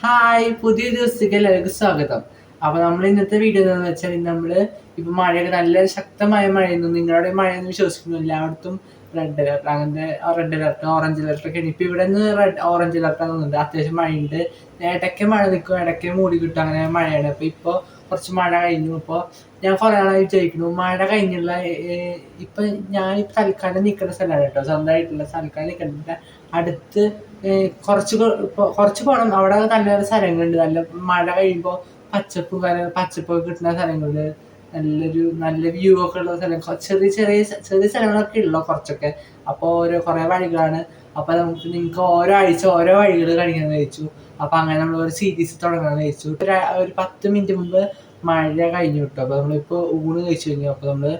Hi, പുതിയ ദിവസത്തേക്ക് എല്ലാവർക്കും സ്വാഗതം. അപ്പോൾ നമ്മൾ ഇന്നത്തെ വീഡിയോ എന്താണെന്ന് വെച്ചാൽ നമ്മൾ ഇപ്പം മഴയൊക്കെ നല്ല ശക്തമായ മഴയൊന്നും നിങ്ങളുടെ മഴയൊന്നും വിശ്വസിക്കുന്നു എല്ലായിടത്തും റെഡ് അലർട്ട് അങ്ങനത്തെ റെഡ് അലർട്ട് ഓറഞ്ച് അലർട്ടൊക്കെ ഉണ്ട്. ഇപ്പോൾ ഇവിടെ നിന്ന് ഓറഞ്ച് അലർട്ട് ആകുന്നുണ്ട്. അത്യാവശ്യം മഴയുണ്ട്. ഇടയ്ക്ക് മഴ നിൽക്കും, ഇടയ്ക്ക് മൂടി കിട്ടും, അങ്ങനെ മഴയാണ്. ഇപ്പോൾ കുറച്ച് മഴ കഴിഞ്ഞു. ഇപ്പോൾ ഞാൻ കുറേ നാളായി വിചാരിക്കുന്നു മഴ കഴിഞ്ഞുള്ള ഇപ്പം ഞാൻ തൽക്കാലം നിൽക്കുന്ന സ്ഥലമാണ് കേട്ടോ, സ്വന്തമായിട്ടുള്ള തൽക്കാലം നിൽക്കുന്നില്ല. അടുത്ത് കുറച്ച് പോകണം. അവിടെ നല്ല സ്ഥലങ്ങളുണ്ട്. നല്ല മഴ കഴിയുമ്പോൾ പച്ചപ്പൊക്കെ കിട്ടുന്ന സ്ഥലങ്ങളിൽ നല്ല വ്യൂ ഒക്കെ ഉള്ള സ്ഥലം, ചെറിയ ചെറിയ ചെറിയ സ്ഥലങ്ങളൊക്കെ ഉള്ളു കുറച്ചൊക്കെ. അപ്പോൾ കുറേ വഴികളാണ്. അപ്പോൾ നിങ്ങൾക്ക് ഓരോ ആഴ്ച ഓരോ വഴികൾ കാണിക്കാമെന്ന് വെച്ചു. അപ്പോൾ അങ്ങനെ നമ്മൾ ഒരു സീരീസ് തുടങ്ങാമെന്ന് വെച്ചു. ഒരു 10 മിനിറ്റ് മുമ്പ് മഴ കഴിഞ്ഞു കിട്ടും. അപ്പോൾ നമ്മളിപ്പോൾ ഊണ് കഴിച്ചു കഴിഞ്ഞു. അപ്പോൾ നമ്മൾ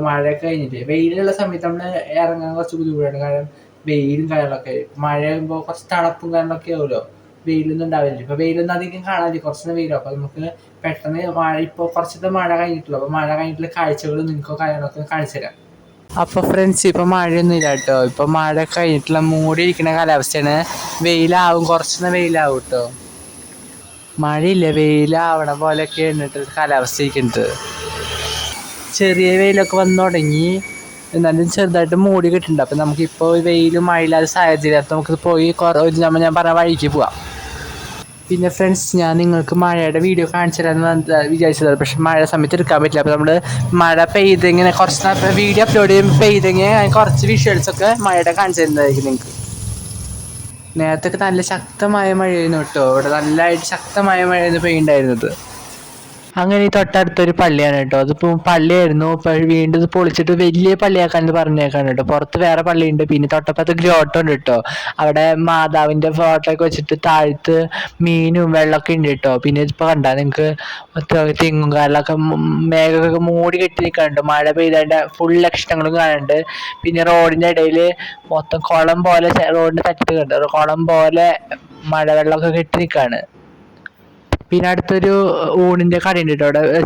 മഴയൊക്കെ കഴിഞ്ഞിട്ട് വെയിലുള്ള സമയത്ത് നമ്മൾ ഇറങ്ങാൻ കുറച്ച് ബുദ്ധിമുട്ടാണ്. കാരണം വെയിലും കാര്യങ്ങളൊക്കെ, മഴയാകുമ്പോൾ കുറച്ച് തണുപ്പും കാര്യങ്ങളൊക്കെ ആവുമല്ലോ, വെയിലൊന്നും ഉണ്ടാവില്ല. ഇപ്പോൾ വെയിലൊന്നും അധികം കാണാനില്ല, കുറച്ച് വെയിലും. അപ്പോൾ നമുക്ക് പെട്ടെന്ന് ഇപ്പോൾ കുറച്ചത്തെ മഴ കഴിഞ്ഞിട്ടുള്ളൂ. അപ്പോൾ മഴ കഴിഞ്ഞിട്ടുള്ള കാഴ്ചകൾ നിങ്ങൾക്കോ കാര്യങ്ങളൊക്കെ കാണിച്ചു തരാം. അപ്പോൾ ഫ്രണ്ട്സ്, ഇപ്പോൾ മഴയൊന്നും ഇല്ല കേട്ടോ. ഇപ്പോൾ മഴ കഴിഞ്ഞിട്ടുള്ള മൂടിയിരിക്കുന്ന കാലാവസ്ഥയാണ്. വെയിലാവും, കുറച്ചൊന്ന് വെയിലാവും കേട്ടോ. മഴയില്ല, വെയിലാവണ പോലെയൊക്കെ എന്നിട്ട് കാലാവസ്ഥ ഇരിക്കുന്നത്. ചെറിയ വെയിലൊക്കെ വന്നു തുടങ്ങി, എന്നാലും ചെറുതായിട്ട് മൂടി കിട്ടുന്നുണ്ട്. അപ്പം നമുക്കിപ്പോൾ വെയിലും മഴയില്ലാത്ത സാഹചര്യത്തിൽ നമുക്ക് പോയി ഞാൻ പറഞ്ഞ വഴിക്ക് പോവാം. പിന്നെ ഫ്രണ്ട്സ്, ഞാൻ നിങ്ങൾക്ക് മഴയുടെ വീഡിയോ കാണിച്ചു തരാമെന്ന് വിചാരിച്ചത്, പക്ഷെ മഴ സമയത്ത് എടുക്കാൻ പറ്റില്ല. അപ്പോൾ നമ്മൾ മഴ പെയ്തെങ്ങനെ കുറച്ച് വീഡിയോ അപ്ലോഡ് ചെയ്യുമ്പോൾ പെയ്തെങ്ങനെ കുറച്ച് വിഷ്വൽസൊക്കെ മഴയുടെ കാണിച്ചു തരുന്നതായിരിക്കും നിങ്ങൾക്ക്. നേരത്തൊക്കെ നല്ല ശക്തമായ മഴയായിരുന്നു കേട്ടോ. ഇവിടെ നല്ലതായിട്ട് ശക്തമായ മഴയായിരുന്നു പെയ്യുണ്ടായിരുന്നത്. അങ്ങനെ ഈ തൊട്ടടുത്തൊരു പള്ളിയാണ് കേട്ടോ. അതിപ്പോൾ പള്ളിയായിരുന്നു, വീണ്ടും ഇത് പൊളിച്ചിട്ട് വലിയ പള്ളിയാക്കാൻ പറഞ്ഞേക്കാണ് കേട്ടോ. പുറത്ത് വേറെ പള്ളിയുണ്ട്, പിന്നെ തൊട്ടപ്പുറത്ത് ഗ്രോട്ടോ ഉണ്ട് കേട്ടോ. അവിടെ മാതാവിൻ്റെ ഫോട്ടോ ഒക്കെ വെച്ചിട്ട് താഴത്ത് മീനും വെള്ളമൊക്കെ ഉണ്ട് കേട്ടോ. പിന്നെ ഇപ്പോൾ കണ്ടാൽ നിങ്ങൾക്ക് തെങ്ങും കാലൊക്കെ മേഘമൊക്കെ മൂടി കെട്ടി നിൽക്കാനുണ്ട്. മഴ പെയ്തതിൻ്റെ ഫുൾ ലക്ഷണങ്ങളും കാണുന്നുണ്ട്. പിന്നെ റോഡിൻ്റെ ഇടയിൽ മൊത്തം കുളം പോലെ, റോഡിൻ്റെ തട്ടിട്ട് കണ്ട് കുളം പോലെ മഴവെള്ളമൊക്കെ കെട്ടി നിൽക്കുകയാണ്. പിന്നെ അടുത്തൊരു ഊണിൻ്റെ കടയുണ്ട് കേട്ടോ. അവിടെ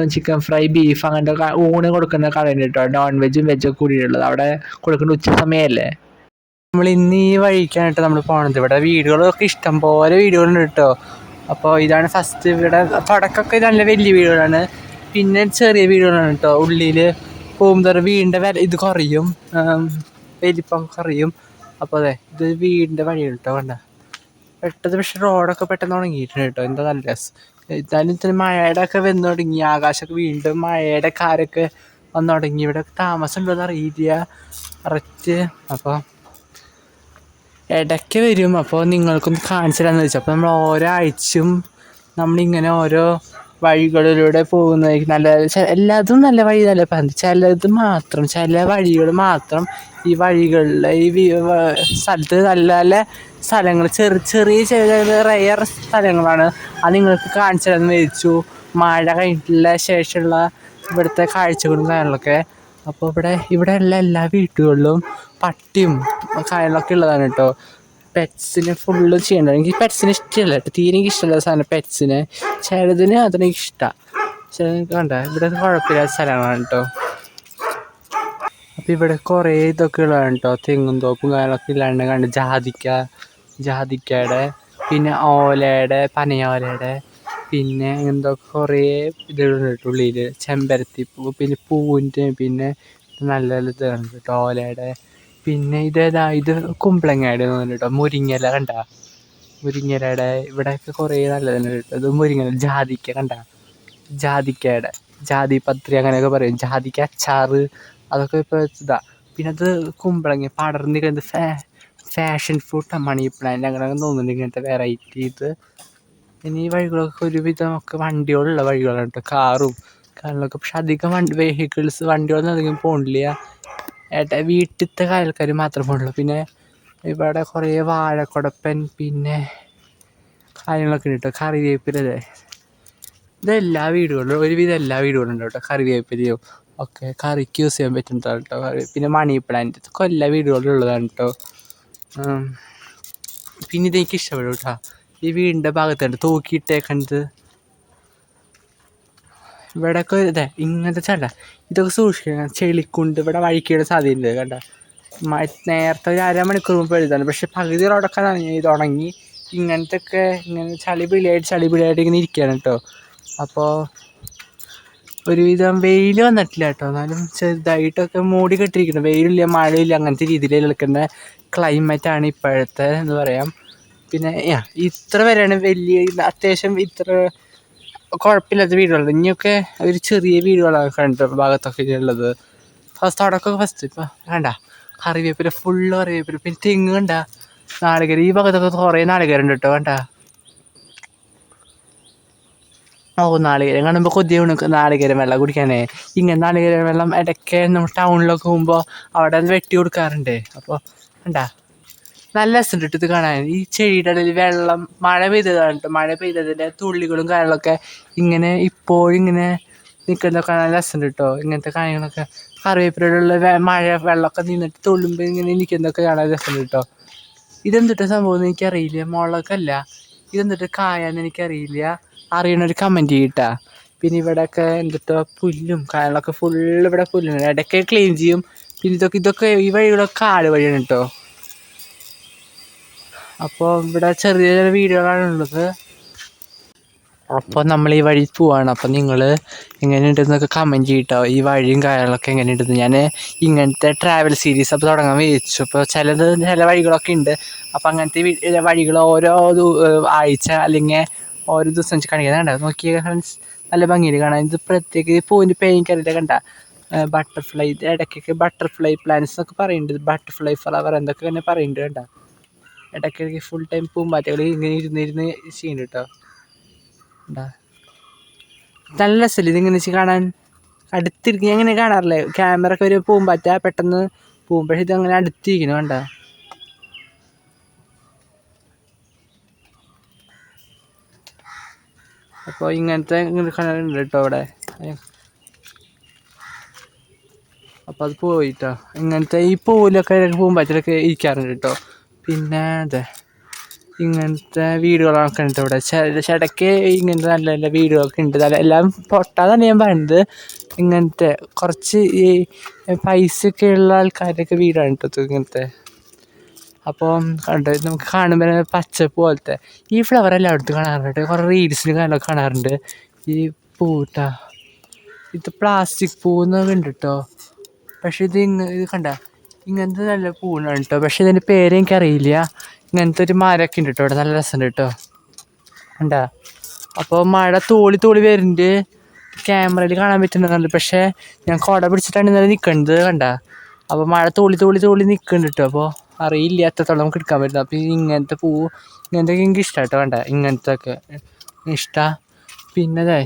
ചിക്കൻ ഫ്രൈ, ബീഫ് അങ്ങനത്തെ ഊണ് കൊടുക്കുന്ന കടയുണ്ട് കേട്ടോ. നോൺ വെജും വെജൊക്കെ കൂടിയുള്ളത് അവിടെ കൊടുക്കുന്ന ഉച്ച സമയമല്ലേ. നമ്മൾ ഇന്ന് ഈ വഴിക്കാണ് കേട്ടോ നമ്മൾ പോകണത്. ഇവിടെ വീടുകളൊക്കെ ഇഷ്ടം പോലെ വീടുകളുണ്ട് കേട്ടോ. അപ്പോൾ ഇതാണ് ഫസ്റ്റ്. ഇവിടെ തുടക്കമൊക്കെ നല്ല വലിയ വീടുകളാണ്, പിന്നെ ചെറിയ വീടുകളാണ് കേട്ടോ. ഉള്ളിൽ പോകുമ്പോൾ വീടിൻ്റെ ഇത് കുറയും, വലിപ്പം കുറയും. അപ്പോൾ അതെ, ഇത് വീടിൻ്റെ വഴിയാണ് കേട്ടോ. കണ്ട പെട്ടെന്ന്, പക്ഷെ റോഡൊക്കെ പെട്ടെന്ന് ഉണങ്ങിയിട്ടുണ്ട് കേട്ടോ. എന്താ നല്ല രസം. എന്തായാലും ഇത്ര മഴയുടെ ഒക്കെ വന്നു തുടങ്ങി, ആകാശമൊക്കെ വീണ്ടും മഴയുടെ കാരൊക്കെ വന്നു തുടങ്ങി. ഇവിടെ താമസം ഉണ്ടോയെന്ന് അറിയില്ല കറക്റ്റ്. അപ്പോൾ ഇടയ്ക്ക് വരും. അപ്പോൾ നിങ്ങൾക്കൊന്ന് കാണിച്ചു തരാമെന്ന് വെച്ചു. അപ്പോൾ നമ്മൾ ഓരോ ആഴ്ചയും നമ്മളിങ്ങനെ ഓരോ വഴികളിലൂടെ പോകുന്നതായിരിക്കും നല്ല. എല്ലാതും നല്ല വഴി നല്ല ചിലത് മാത്രം, ചില വഴികൾ മാത്രം ഈ വഴികളിലെ ഈ സ്ഥലത്ത് നല്ല നല്ല സ്ഥലങ്ങൾ, ചെറിയ റയർ സ്ഥലങ്ങളാണ്. അത് നിങ്ങൾക്ക് കാണിച്ചു തരാമെന്ന് വിചാരിച്ചു, മഴ കഴിഞ്ഞിട്ടുള്ള ശേഷമുള്ള ഇവിടുത്തെ കാഴ്ചകളും കാര്യങ്ങളൊക്കെ. അപ്പോൾ ഇവിടെ ഉള്ള എല്ലാ വീട്ടുകളിലും പട്ടിയും കാര്യങ്ങളൊക്കെ ഉള്ളതാണ് കേട്ടോ. പെറ്റ്സിന് ഫുള്ള് ചെയ്യണ്ട. എനിക്ക് പെറ്റ്സിന് ഇഷ്ടമല്ല കേട്ടോ, തീരെ എനിക്ക് ഇഷ്ടമുള്ള സാധനം പെറ്റ്സിന്. ചിലതിന് അതെനിക്ക് ഇഷ്ടമാണ്, ചിലതിന് കണ്ട ഇവിടെ കുഴപ്പമില്ലാത്ത സ്ഥലങ്ങളാണ് കേട്ടോ. അപ്പോൾ ഇവിടെ കുറേ ഇതൊക്കെ ഉള്ളതാണ് കേട്ടോ. തെങ്ങും തോപ്പും കാര്യങ്ങളൊക്കെ ഇല്ലാണ്ട് കണ്ട് ജാതിക്കയുടെ, പിന്നെ ഓലയുടെ, പനയോലയുടെ, പിന്നെ എന്തൊക്കെ കുറേ ഇതുകളുണ്ട് കേട്ടോ ഉള്ളിൽ. ചെമ്പരത്തിപ്പൂ, പിന്നെ പൂവിൻ്റെ, പിന്നെ നല്ല നല്ല ഇതാണ് കേട്ടോ ഓലയുടെ. പിന്നെ ഇത് കുമ്പളങ്ങയുടെ തോന്നുന്നു കേട്ടോ. മുരിങ്ങയില കണ്ട, മുരിങ്ങയിലയുടെ ഇവിടെയൊക്കെ കുറേ നല്ലതാണ് കേട്ടോ. ഇത് മുരിങ്ങയില, ജാതിക്ക കണ്ട, ജാതിക്കയുടെ ജാതിപത്രി അങ്ങനെയൊക്കെ പറയും, ജാതിക്ക അച്ചാറ് അതൊക്കെ ഇപ്പോൾ ഇതാണ്. പിന്നെ അത് കുമ്പളങ്ങ പടർന്നിരിക്കുന്നത് ഫാഷൻ ഫ്രൂട്ട്, മണി പ്ലാന്റ് അങ്ങനെയൊക്കെ തോന്നുന്നുണ്ട് ഇങ്ങനത്തെ വെറൈറ്റി ഇത്. പിന്നെ ഈ വഴികളൊക്കെ ഒരുവിധമൊക്കെ വണ്ടികളുള്ള വഴികളാണ് കേട്ടോ, കാറും കാര്യങ്ങളൊക്കെ. പക്ഷെ അധികം വെഹിക്കിൾസ് വണ്ടികളൊന്നും അധികം പോകണില്ല. വീട്ടിലത്തെ അയൽക്കാർ മാത്രമേ പോകുള്ളൂ. പിന്നെ ഇവിടെ കുറേ വാഴക്കുടപ്പൻ പിന്നെ കാര്യങ്ങളൊക്കെ ഉണ്ട് കേട്ടോ. കറിവേപ്പിലല്ലേ, ഇതെല്ലാ വീടുകളിലും ഒരുവിധം എല്ലാ വീടുകളും ഉണ്ട് കേട്ടോ. കറിവേപ്പിലയും ഒക്കെ കറിക്ക് യൂസ് ചെയ്യാൻ പറ്റുന്നതാണ് കേട്ടോ. പിന്നെ മണി പ്ലാന്റ് ഇതൊക്കെ എല്ലാ വീടുകളിലും ഉള്ളതാണ് കേട്ടോ. പിന്നെ ഇതെനിക്ക് ഇഷ്ടപ്പെടും കേട്ടോ. ഈ വീടിൻ്റെ ഭാഗത്തുണ്ട് തൂക്കിയിട്ടേക്കണത്. ഇവിടെയൊക്കെ ഇങ്ങനത്തെ ഇതൊക്കെ സൂക്ഷിക്കണം. ചെളിക്കുണ്ട് ഇവിടെ വഴിക്കേണ്ട സാധ്യതയുണ്ട് കണ്ട. നേരത്തെ ഒരു അരമണിക്കൂർ മുമ്പ് എഴുതാണ്, പക്ഷെ പകുതി റോഡൊക്കെ ഇത് ഉണങ്ങി. ഇങ്ങനത്തെ ഒക്കെ ഇങ്ങനെ ചളി പിളിയായിട്ട് ഇങ്ങനെ ഇരിക്കുകയാണ് കേട്ടോ. അപ്പോൾ ഒരുവിധം വെയിൽ വന്നിട്ടില്ല കേട്ടോ, എന്നാലും ചെറുതായിട്ടൊക്കെ മൂടി കെട്ടിയിരിക്കണം. വെയിലില്ല മഴയില്ല അങ്ങനത്തെ രീതിയിൽ നിൽക്കുന്ന ക്ലൈമറ്റാണ് ഇപ്പോഴത്തെ എന്ന് പറയാം. പിന്നെ ഇത്ര വരെയാണ് വലിയ അത്യാവശ്യം ഇത്ര കുഴപ്പമില്ലാത്ത വീടുകളുണ്ട്. ഇനിയൊക്കെ ഒരു ചെറിയ വീടുകളാണ് കണ്ട ഭാഗത്തൊക്കെ ഉള്ളത്. ഫസ്റ്റ് ഇപ്പം വേണ്ട കറിവേപ്പില, ഫുള്ള് കറിവേപ്പില. പിന്നെ തെങ്ങ് കണ്ട, നാളികേരം. ഈ ഭാഗത്തൊക്കെ കുറേ നാളികേരം ഉണ്ട് കേട്ടോ. വേണ്ട നാളികേരം കാണുമ്പോൾ കൊതിയാണ് നാളികേരം വെള്ളം കുടിക്കാനേ. ഇങ്ങനെ നാളികേരം വെള്ളം ഇടയ്ക്ക് നമ്മൾ ടൗണിലൊക്കെ പോകുമ്പോൾ അവിടെ വെട്ടി കൊടുക്കാറുണ്ട്. അപ്പോൾ വേണ്ട നല്ല രസമുണ്ട് ഇത് കാണാൻ. ഈ ചെടിയുടെ ഇടയിൽ വെള്ളം മഴ പെയ്തതാണ് കേട്ടോ. മഴ പെയ്തതിൻ്റെ തുള്ളികളും കാര്യങ്ങളൊക്കെ ഇങ്ങനെ ഇപ്പോഴിങ്ങനെ നിൽക്കുന്നതൊക്കെ കാണാൻ രസമുണ്ട് കേട്ടോ. ഇങ്ങനത്തെ കാര്യങ്ങളൊക്കെ കറിവേപ്പിലുള്ള മഴ വെള്ളമൊക്കെ നിന്നിട്ട് തുള്ളുമ്പോൾ ഇങ്ങനെ നിൽക്കുന്നതൊക്കെ കാണാൻ രസമുണ്ട് കേട്ടോ. ഇതെന്തിട്ട് സംഭവം എന്ന് എനിക്കറിയില്ല. മുളകല്ല, ഇതെന്തിട്ട് കായാന്ന് എനിക്കറിയില്ല. അറിയണൊരു കമൻറ്റ് ചെയ്യട്ടാ. പിന്നെ ഇവിടെയൊക്കെ എന്തിട്ടോ പുല്ലും കാര്യങ്ങളൊക്കെ ഫുള്ള് ഇവിടെ പുല്ലുണ്ട്. ഇടയ്ക്ക് ക്ലീൻ ചെയ്യും. പിന്നെ ഇതൊക്കെ ഈ വഴികളൊക്കെ കാട് വഴിയാണ് കേട്ടോ. അപ്പോൾ ഇവിടെ ചെറിയ ചെറിയ വീടുകളാണുള്ളത്. അപ്പോൾ നമ്മൾ ഈ വഴി പോവാണ്. അപ്പോൾ നിങ്ങൾ എങ്ങനെയുണ്ടെന്നൊക്കെ കമൻറ്റ് ചെയ്യട്ടോ. ഈ വഴിയും കാര്യങ്ങളൊക്കെ എങ്ങനെയുണ്ടെന്ന്. ഞാൻ ഇങ്ങനത്തെ ട്രാവൽ സീരീസ് അപ്പോൾ തുടങ്ങാൻ വിചാരിച്ചു. അപ്പോൾ ചില വഴികളൊക്കെ ഉണ്ട്. അപ്പോൾ അങ്ങനത്തെ വഴികൾ ഓരോ ആഴ്ച അല്ലെങ്കിൽ ഓരോ ദിവസം വെച്ച് കാണിക്കുന്നത് കണ്ട. നോക്കിയ ഫ്രണ്ട്സ്, നല്ല ഭംഗിയിൽ കാണാൻ. ഇത് പ്രത്യേക പൂവിൻ്റെ പേരിക്കറിയില്ല കണ്ട. ബട്ടർഫ്ലൈ, ഇടയ്ക്കൊക്കെ ബട്ടർഫ്ലൈ പ്ലാന്റ്സ് എന്നൊക്കെ പറയുന്നുണ്ട്. ബട്ടർഫ്ലൈ ഫ്ലവർ എന്തൊക്കെ തന്നെ പറയുന്നുണ്ട് കണ്ട. ഇടയ്ക്കിടയ്ക്ക് ഫുൾ ടൈം പൂമ്പാറ്റകൾ ഇങ്ങനെ ഇരുന്ന് ചെയ്യുന്നുണ്ട് കേട്ടോ. ഉണ്ടാ നല്ല രസമല്ലേ ഇതിങ്ങനെ വെച്ച് കാണാൻ. അടുത്തിരിക്കും എങ്ങനെ കാണാറില്ലേ ക്യാമറ ഒക്കെ ഒരു പൂമ്പാറ്റ പെട്ടെന്ന് പോകുമ്പോഴേ ഇത് അങ്ങനെ അടുത്തിരിക്കുന്നു വേണ്ട. അപ്പോൾ ഇങ്ങനത്തെ കാണാറുണ്ട് കേട്ടോ അവിടെ. അപ്പോൾ അത് പോയിട്ടോ. ഇങ്ങനത്തെ ഈ പൂവിലൊക്കെ പൂമ്പാറ്റലൊക്കെ ഇരിക്കാറുണ്ട് കേട്ടോ. പിന്നെ അതെ ഇങ്ങനത്തെ വീടുകളൊക്കെ ഉണ്ട് ഇവിടെ. ഇടയ്ക്ക് ഇങ്ങനത്തെ നല്ല നല്ല വീടുകളൊക്കെ ഉണ്ട്. എല്ലാം പൊട്ടാതാണ് ഞാൻ പറയുന്നത്. ഇങ്ങനത്തെ കുറച്ച് ഈ പൈസയൊക്കെ ഉള്ള ആൾക്കാരുടെയൊക്കെ വീടാണ് കേട്ടോ ഇങ്ങനത്തെ. അപ്പോൾ കണ്ടോ നമുക്ക് കാണുമ്പോൾ പച്ചപ്പ് പോലത്തെ ഈ ഫ്ലവർ എല്ലായിടത്തും കാണാറുണ്ട്. കുറേ റീൽസിന് കാര്യങ്ങളൊക്കെ കാണാറുണ്ട് ഈ പൂട്ടാ. ഇത് പ്ലാസ്റ്റിക് പൂവെന്നൊക്കെ ഉണ്ട് കേട്ടോ. പക്ഷേ ഇത് കണ്ട ഇങ്ങനത്തെ നല്ല പൂവാണ് കേട്ടോ. പക്ഷേ ഇതിൻ്റെ പേര് എനിക്കറിയില്ല. ഇങ്ങനത്തെ ഒരു മരമൊക്കെ ഉണ്ട് കേട്ടോ ഇവിടെ. നല്ല രസമുണ്ട് കേട്ടോ. കണ്ടാ. അപ്പോൾ മഴ തോളി വരുന്നുണ്ട്. ക്യാമറയിൽ കാണാൻ പറ്റുന്നുണ്ട്. പക്ഷേ ഞാൻ കുട പിടിച്ചിട്ടാണ് ഇന്നലെ നിൽക്കുന്നത് കണ്ട. അപ്പോൾ മഴ തോളി നിൽക്കുന്നുണ്ട് കേട്ടോ. അപ്പോൾ അറിയില്ല എത്രത്തോളം നമുക്ക് എടുക്കാൻ പറ്റുന്നത്. അപ്പോൾ ഇങ്ങനത്തെ പൂവ് ഇങ്ങനത്തെ എനിക്ക് ഇഷ്ടമാണ് കേട്ടോ. കണ്ട ഇങ്ങനത്തെ ഒക്കെ ഇഷ്ടമാണ്. പിന്നെ അതെ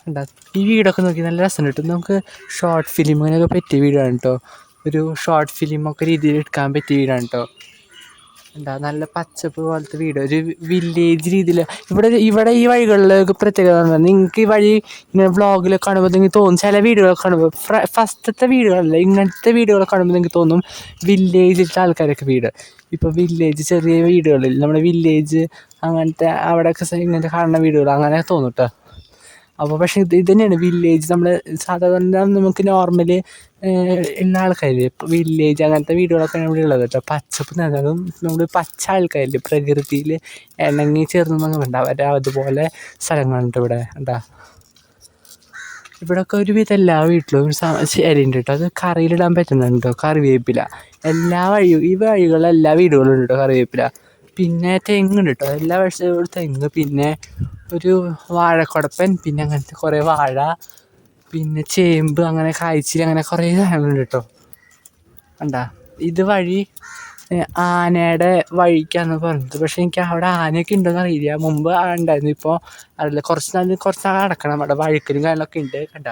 കണ്ട ഈ വീടൊക്കെ നോക്കി നല്ല രസമുണ്ട് കേട്ടോ. നമുക്ക് ഷോർട്ട് ഫിലിമിനൊക്കെ പറ്റിയ വീടാണ് കേട്ടോ. ഒരു ഷോർട്ട് ഫിലിമൊക്കെ രീതിയിൽ എടുക്കാൻ പറ്റിയ വീടാണ് കേട്ടോ. എന്താ നല്ല പച്ചപ്പ് പോലത്തെ വീട്, ഒരു വില്ലേജ് രീതിയിൽ. ഇവിടെ ഈ വഴികളിലൊക്കെ പ്രത്യേകത നിങ്ങൾക്ക് ഈ വഴി ഇങ്ങനെ വ്ളോഗിലൊക്കെ കാണുമ്പോൾ നിങ്ങൾക്ക് തോന്നും. ചില വീടുകളൊക്കെ കാണുമ്പോൾ ഫസ്റ്റത്തെ വീടുകളല്ല ഇങ്ങനത്തെ വീടുകളൊക്കെ കാണുമ്പോൾ നിങ്ങൾക്ക് തോന്നും വില്ലേജിലത്തെ ആൾക്കാരൊക്കെ വീട്. ഇപ്പോൾ വില്ലേജ് ചെറിയ വീടുകളിൽ നമ്മുടെ വില്ലേജ് അങ്ങനത്തെ അവിടെയൊക്കെ ഇങ്ങനത്തെ കാണുന്ന വീടുകൾ അങ്ങനെ തോന്നും കേട്ടോ. അപ്പോൾ പക്ഷേ ഇത് തന്നെയാണ് വില്ലേജ്. നമ്മൾ സാധാരണ നമുക്ക് നോർമല് ഉള്ള ആൾക്കാരില്ലേ ഇപ്പോൾ വില്ലേജ് അങ്ങനത്തെ വീടുകളൊക്കെയാണ് ഇവിടെ ഉള്ളത് കേട്ടോ. പച്ചപ്പ് നിറഞ്ഞതും നമ്മൾ പച്ച ആൾക്കാരില്ലേ പ്രകൃതിയിൽ ഇണങ്ങി ചേർന്നൊന്നും വേണ്ട അവരുടെ അതുപോലെ സ്ഥലങ്ങളുണ്ട് ഇവിടെ എന്താ. ഇവിടെയൊക്കെ ഒരുവിധം എല്ലാ വീട്ടിലും ശരിയുണ്ട് കേട്ടോ. അത് കറിയിലിടാൻ പറ്റുന്നുണ്ട് കേട്ടോ. കറിവേപ്പില ഈ വഴികളിലെല്ലാ വീടുകളും ഉണ്ട് കേട്ടോ കറിവേപ്പില. പിന്നെ തെങ്ങുണ്ട് കേട്ടോ. എല്ലാ വർഷവും തെങ്ങ്, പിന്നെ ഒരു വാഴക്കുടപ്പൻ, പിന്നെ അങ്ങനത്തെ കുറേ വാഴ, പിന്നെ ചേമ്പ്, അങ്ങനെ കായ്ച്ചിൽ, അങ്ങനെ കുറേ സാധനങ്ങളുണ്ട് കേട്ടോ. കണ്ടാ ഇത് വഴി ആനയുടെ വഴിക്കാന്ന് പറഞ്ഞത്. പക്ഷേ എനിക്ക് അവിടെ ആനയൊക്കെ ഉണ്ടോയെന്ന് അറിയില്ല. മുമ്പ് ഉണ്ടായിരുന്നു, ഇപ്പോൾ അറിയില്ല. കുറച്ച് നാൾ നടക്കണം. അവിടെ വഴുക്കലും കാര്യങ്ങളൊക്കെ ഉണ്ട് കണ്ട.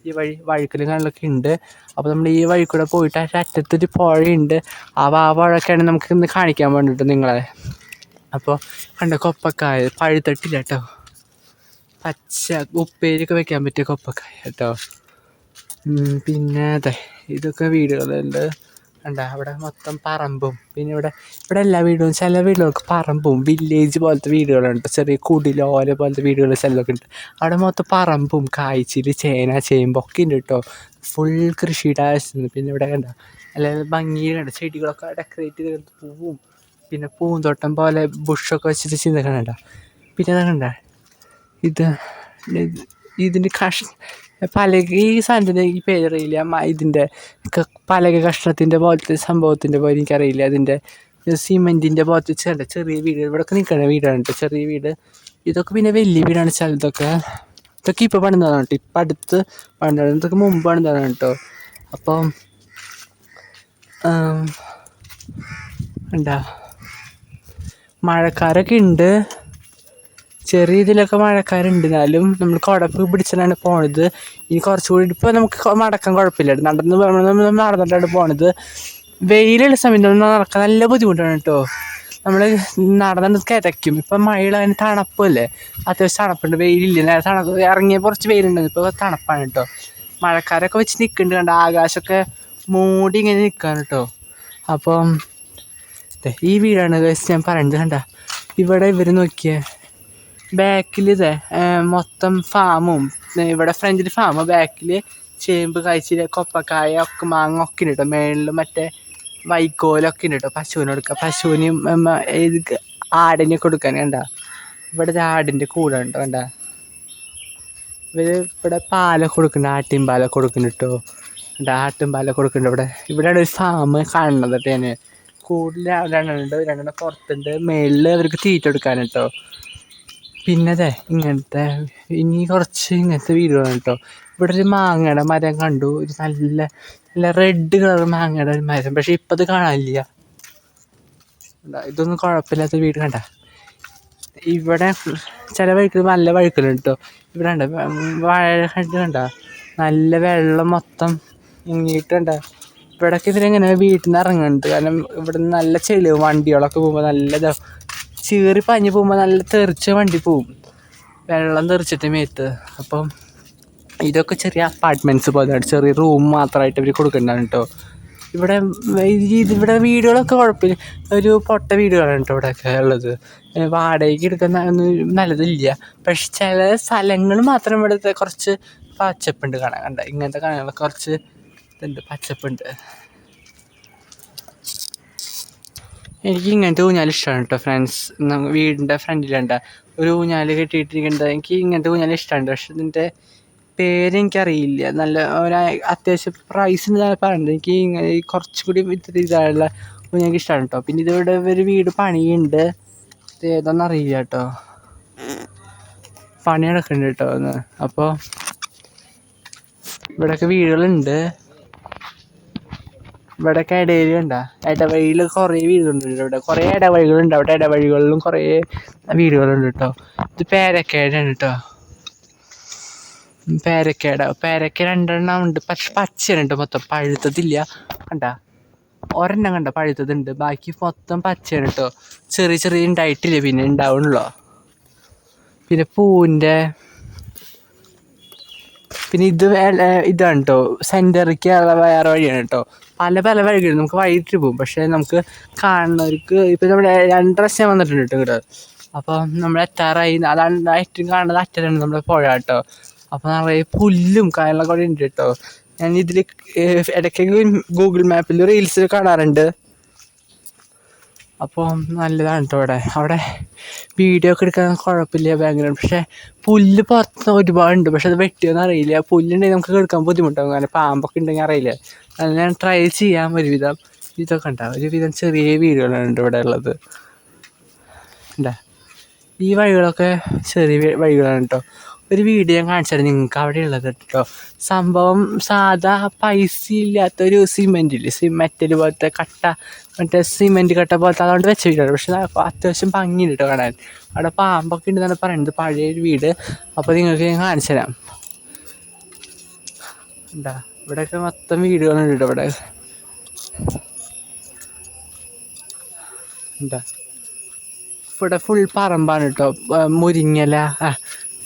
ഈ വഴുക്കലും കാര്യങ്ങളൊക്കെ ഉണ്ട്. അപ്പോൾ നമ്മൾ ഈ വഴി കൂടെ പോയിട്ട് അറ്റത്തൊരു പുഴയുണ്ട്. ആ പുഴയൊക്കെയാണ് നമുക്ക് ഇന്ന് കാണിക്കാൻ വേണ്ടിയിട്ട് നിങ്ങളെ. അപ്പോൾ കണ്ട കൊപ്പക്കായ പഴുത്തിട്ടില്ല കേട്ടോ. പച്ച ഉപ്പേരിയൊക്കെ വെക്കാൻ പറ്റിയ കൊപ്പക്കായ കേട്ടോ. പിന്നെ അതെ ഇതൊക്കെ വീടുകളുണ്ട് കണ്ട. അവിടെ മൊത്തം പറമ്പും, പിന്നെ ഇവിടെ എല്ലാ വീടും ചില വീടുകൾക്ക് പറമ്പും വില്ലേജ് പോലത്തെ വീടുകളുണ്ട്. ചെറിയ കുടിലോല പോലത്തെ വീടുകൾ ചിലതൊക്കെ ഉണ്ട്. അവിടെ മൊത്തം പറമ്പും കായ്ച്ചിൽ ചേന ചേമ്പൊക്കെ ഉണ്ട് കേട്ടോ. ഫുൾ കൃഷിയുടെ ആവശ്യം. പിന്നെ ഇവിടെ കണ്ട നല്ല ഭംഗിയിൽ കണ്ട ചെടികളൊക്കെ ഡെക്കറേറ്റ് ചെയ്ത് പൂവും പിന്നെ പൂന്തോട്ടം പോലെ ബുഷൊക്കെ വെച്ചിട്ട് ചിന്തക്കണ്ട. പിന്നെ എന്താ കണ്ട ഇത് ഇതിൻ്റെ പലക, ഈ സാധനത്തിൻ്റെ ഈ പേരറിയില്ല. ഇതിൻ്റെ പലക കഷ്ണത്തിൻ്റെ പോലത്തെ സംഭവത്തിൻ്റെ പോലെ എനിക്കറിയില്ല. അതിൻ്റെ സിമെൻറ്റിൻ്റെ പോലത്തെ ചെറിയ വീട് ഇവിടെയൊക്കെ നിൽക്കണ വീടാണ് കേട്ടോ, ചെറിയ വീട്. ഇതൊക്കെ പിന്നെ വലിയ വീടാണ്. ചിലതൊക്കെ ഇപ്പോൾ പണിതാണ് കേട്ടോ, ഇപ്പം അടുത്ത് പണിതാണ്. ഇതൊക്കെ മുമ്പ് പണിതാണ് കേട്ടോ. അപ്പം എന്താ മഴക്കാരൊക്കെ ഉണ്ട്, ചെറിയ ഇതിലൊക്കെ മഴക്കാരുണ്ട്. എന്നാലും നമ്മൾ കുടപ്പ് പിടിച്ചിട്ടാണ് പോണത്. ഇനി കുറച്ചുകൂടി ഇപ്പോൾ നമുക്ക് നടക്കാൻ കുഴപ്പമില്ല, നടന്നിട്ടാണ് പോണത്. വെയിലുള്ള സമയത്ത് നടക്കാൻ നല്ല ബുദ്ധിമുട്ടാണ് കേട്ടോ. നമ്മൾ നടന്നിട്ട് കിതയ്ക്കും. ഇപ്പം മഴയുള്ള അതിന് തണുപ്പല്ലേ, അത്യാവശ്യം തണുപ്പുണ്ട്. വെയിലില്ല, ഇറങ്ങിയ കുറച്ച് വെയിലുണ്ട്, ഇപ്പോൾ തണുപ്പാണ് കേട്ടോ. മഴക്കാരൊക്കെ വെച്ച് നിൽക്കുന്നുണ്ട് കണ്ട, ആകാശമൊക്കെ മൂടി ഇങ്ങനെ നിൽക്കുകയാണ് കേട്ടോ. അപ്പം ഈ വീടാണ് ഞാൻ പറയുന്നത് കണ്ട. ഇവിടെ ഇവർ നോക്കിയേ, ബാക്കിൽ മൊത്തം ഫാമും, ഇവിടെ ഫ്രണ്ടിൽ ഫാമും, ബാക്കിൽ ചേമ്പ് കായ്ച്ചിൽ കൊപ്പക്കായ ഒക്കെ മാങ്ങ ഒക്കെ ഉണ്ട് കേട്ടോ. മേളിൽ മറ്റേ വൈക്കോലൊക്കെ ഉണ്ട് കേട്ടോ, പശുവിന് കൊടുക്കുക. പശുവിനും ഇത് ആടിനെ കൊടുക്കാൻ കണ്ട. ഇവിടെ ആടിൻ്റെ കൂടെ ഉണ്ടോ കണ്ട. ഇവർ ഇവിടെ പാലൊക്കെ കൊടുക്കുന്നുണ്ട്, ആട്ടിൻ പാലൊക്കെ കൊടുക്കുന്നുണ്ട് കേട്ടോ. ആട്ടും പാലൊക്കെ കൊടുക്കുന്നുണ്ട്. ഇവിടെയാണ് ഒരു ഫാം കാണുന്നത് കേട്ടോ. ഞാൻ കൂടുതൽ രണ്ടെണ്ണം പുറത്തുണ്ട്, മേളിൽ അവർക്ക് തീറ്റ കൊടുക്കാൻ കേട്ടോ. പിന്നെ ഇങ്ങനത്തെ ഇനി കുറച്ച് ഇങ്ങനത്തെ വീടുകളാണ് കേട്ടോ. ഇവിടെ ഒരു മാങ്ങയുടെ മരം കണ്ടു, ഒരു നല്ല റെഡ് കളർ മാങ്ങയുടെ ഒരു മരം. പക്ഷെ ഇപ്പം അത് കാണാനില്ല. ഇതൊന്നും കുഴപ്പമില്ലാത്ത വീട് കണ്ട. ഇവിടെ ചില വഴുക്കൽ നല്ല വഴുക്കലുണ്ട് കേട്ടോ. ഇവിടെ കണ്ട വാഴ കണ്ട, നല്ല വെള്ളം മൊത്തം മുങ്ങിയിട്ട് കണ്ട. ഇവിടേക്ക് ഇവരെങ്ങനെ വീട്ടിൽ നിന്ന് ഇറങ്ങുന്നുണ്ട്, കാരണം ഇവിടെ നല്ല ചെളിയും വണ്ടികളൊക്കെ പോകുമ്പോൾ നല്ല ചീറി പഞ്ഞ് പോകുമ്പോൾ നല്ല തെറിച്ച് വണ്ടി പോവും, വെള്ളം തെറിച്ചിട്ട് മേത്ത്. അപ്പം ഇതൊക്കെ ചെറിയ അപ്പാർട്ട്മെൻറ്റ്സ് പോലെയാണ്, ചെറിയ റൂം മാത്രമായിട്ട് ഇവർ കൊടുക്കുന്നുണ്ടാണ് കേട്ടോ. ഇവിടെ വീടുകളൊക്കെ കുഴപ്പമില്ല, ഒരു പൊട്ട വീടുകളാണ് കേട്ടോ ഇവിടെയൊക്കെ ഉള്ളത്. വാടകയ്ക്ക് എടുക്കുന്ന നല്ലതില്ല. പക്ഷെ ചില സ്ഥലങ്ങൾ മാത്രം ഇവിടുത്തെ കുറച്ച് പച്ചപ്പുണ്ട് കാണാൻ കണ്ട. ഇങ്ങനത്തെ കാണാൻ കുറച്ച് ഇതുണ്ട്, പച്ചപ്പുണ്ട്. എനിക്ക് ഇങ്ങനത്തെ ഊഞ്ഞാൽ ഇഷ്ടമാണ് കേട്ടോ ഫ്രണ്ട്സ്. വീടിൻ്റെ ഫ്രണ്ടിലുണ്ട ഒരു ഊഞ്ഞാൽ കെട്ടിയിട്ടിരിക്കുന്നത്, എനിക്ക് ഇങ്ങനത്തെ ഊഞ്ഞാൽ ഇഷ്ടമുണ്ട്. പക്ഷെ ഇതിൻ്റെ പേരെനിക്കറിയില്ല. നല്ല അത്യാവശ്യം പ്രൈസിന് ഞാൻ പറയുന്നത്. എനിക്ക് ഇങ്ങനെ കുറച്ചും കൂടി ഇതായുള്ള ഊഞ്ഞാൽ ഇഷ്ടമാണ് കേട്ടോ. പിന്നെ ഇതിവിടെ ഒരു വീട് പണിയുണ്ട്, ഏതാണെന്നറിയില്ല കേട്ടോ, പണി നടക്കുന്നുണ്ട് കേട്ടോ ഒന്ന്. അപ്പോൾ ഇവിടെയൊക്കെ വീടുകളുണ്ട്. ഇവിടെയൊക്കെ ഇടയിൽ കണ്ട, ഇടവഴിയിൽ കുറേ വീടുകളുണ്ട് ഇവിടെ, കുറേ ഇടവഴികളുണ്ട്. അവിടെ ഇടവഴികളിലും കുറേ വീടുകളുണ്ട് കേട്ടോ. ഇത് പേരക്കേടാണ് കേട്ടോ, പേരക്ക രണ്ടെണ്ണം ഉണ്ട്. പക്ഷെ പച്ചയാണ് കേട്ടോ, മൊത്തം പഴുത്തതില്ല കണ്ട. ഒരെണ്ണം കണ്ട പഴുത്തതുണ്ട്, ബാക്കി മൊത്തം പച്ചയാണ് കേട്ടോ. ചെറിയ ഉണ്ടായിട്ടില്ല, പിന്നെ ഉണ്ടാവണല്ലോ. പിന്നെ പൂവിൻ്റെ പിന്നെ ഇതാണ് കേട്ടോ സെൻറ്ററിക്ക് വേറെ വഴിയാണ് കേട്ടോ. പല വഴികളും നമുക്ക് വഴിയിട്ട് പോകും. പക്ഷേ നമുക്ക് കാണുന്നവർക്ക് ഇപ്പം നമ്മുടെ 2 പ്രാവശ്യം വന്നിട്ടുണ്ട് കേട്ടോ ഇവിടെ. അപ്പോൾ നമ്മൾ എത്താറായി, അതാണ് ഏറ്റവും കാണുന്നത് അറ്റത്താണ് നമ്മുടെ പുഴ കേട്ടോ. അപ്പോൾ നിറയെ പുല്ലും കാര്യങ്ങളൊക്കെ അവിടെ ഉണ്ട് കേട്ടോ. ഞാൻ ഇതിൽ ഇടയ്ക്ക് ഗൂഗിൾ മാപ്പിൽ റീൽസിൽ കാണാറുണ്ട്. അപ്പോൾ നല്ലതാണ് കേട്ടോ. അവിടെ വീഡിയോ ഒക്കെ എടുക്കാൻ കുഴപ്പമില്ല, ബാക്ക്ഗ്രൗണ്ട്. പക്ഷേ പുല്ല് പുറത്ത് ഒരുപാടുണ്ട്, പക്ഷെ അത് വെട്ടിയൊന്നും അറിയില്ല. പുല്ലുണ്ടെങ്കിൽ നമുക്ക് എടുക്കാൻ ബുദ്ധിമുട്ടാകും, കാരണം പാമ്പൊക്കെ ഉണ്ടെങ്കിൽ അറിയില്ല. അത് ഞാൻ ട്രൈ ചെയ്യാം ഒരുവിധം. ഇതൊക്കെ ഉണ്ടാവും, ഒരുവിധം ചെറിയ വീടുകളാണ് ഇവിടെ ഉള്ളത്. ഉണ്ടാ ഈ വഴികളൊക്കെ ചെറിയ വഴികളാണ് കേട്ടോ. ഒരു വീഡിയോ ഞാൻ കാണിച്ചാൽ നിങ്ങൾക്ക് അവിടെ ഉള്ളത് കേട്ടോ. സംഭവം സാധാ പൈസ ഇല്ലാത്തൊരു സിമെൻറ്റിൽ മെറ്റൽ പോലത്തെ കട്ട, മറ്റേ സിമെൻറ്റ് കട്ട പോലത്തെ, അതുകൊണ്ട് വെച്ച വീടാണ്. പക്ഷെ അത്യാവശ്യം ഭംഗിയുണ്ട് കേട്ടോ കാണാൻ. അവിടെ പാമ്പൊക്കെ ഉണ്ടെന്നാണ് പറയുന്നത്, പഴയൊരു വീട്. അപ്പോൾ നിങ്ങൾക്ക് ഞാൻ കാണിച്ചു തരാം. എന്താ ഇവിടെയൊക്കെ മൊത്തം വീടുകളുണ്ട് കേട്ടോ. ഇവിടെ ഫുൾ പറമ്പാണ് കേട്ടോ. മുരിങ്ങല,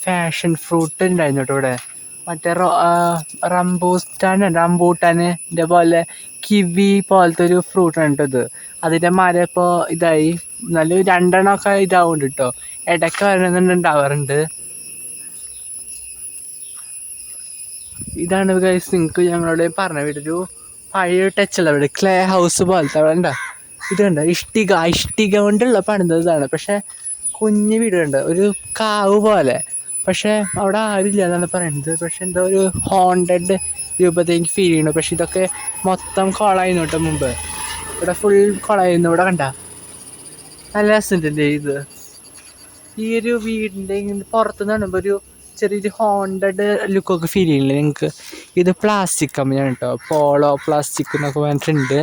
ഫാഷൻ ഫ്രൂട്ട് ഉണ്ടായിരുന്നു കേട്ടോ ഇവിടെ. മറ്റേ റംബൂട്ടാന് ഇതേപോലെ കിവി പോലത്തെ ഒരു ഫ്രൂട്ടാണ് കേട്ടോ ഇത്. അതിൻ്റെ മരം ഇപ്പോൾ ഇതായി, നല്ല 2 എണ്ണമൊക്കെ ഇതാവുന്നുണ്ട് കേട്ടോ. ഇടയ്ക്ക് വരുന്നുണ്ടാവാറുണ്ട്. ഇതാണ് ഗൈസ് നിങ്ങൾക്ക് ഞങ്ങളോട് പറഞ്ഞ വീടൊരു പഴയ ടച്ചുള്ള വീട്, ക്ലേ ഹൗസ് പോലത്തെ അവിടെ ഉണ്ടോ. ഇത് കണ്ട ഇഷ്ടിക കൊണ്ടുള്ള പണിതാണ്. പക്ഷെ കുഞ്ഞ് വീട് കണ്ട ഒരു കാവ് പോലെ. പക്ഷെ അവിടെ ആരുമില്ല എന്നാണ് പറയുന്നത്. പക്ഷെ എന്തോ ഒരു ഹോണ്ടഡ് രൂപത്തിൽ എനിക്ക് ഫീൽ ചെയ്യുന്നു. പക്ഷെ ഇതൊക്കെ മൊത്തം കുളമായിരുന്നു കേട്ടോ മുമ്പ്. ഇവിടെ ഫുൾ കുളമായിരുന്നു. ഇവിടെ കണ്ട നല്ല രസമുണ്ടല്ലേ ഇത്. ഈ ഒരു വീടിൻ്റെ പുറത്തുനിന്ന് കാണുമ്പോൾ ഒരു ചെറിയൊരു ഹോണ്ടഡ് ലുക്കൊക്കെ ഫീൽ ചെയ്യില്ലേ നിങ്ങൾക്ക്? ഇത് പ്ലാസ്റ്റിക് കമ്പനിയാണ് കേട്ടോ, പോളോ പ്ലാസ്റ്റിക് എന്നൊക്കെ പറഞ്ഞിട്ടുണ്ട്.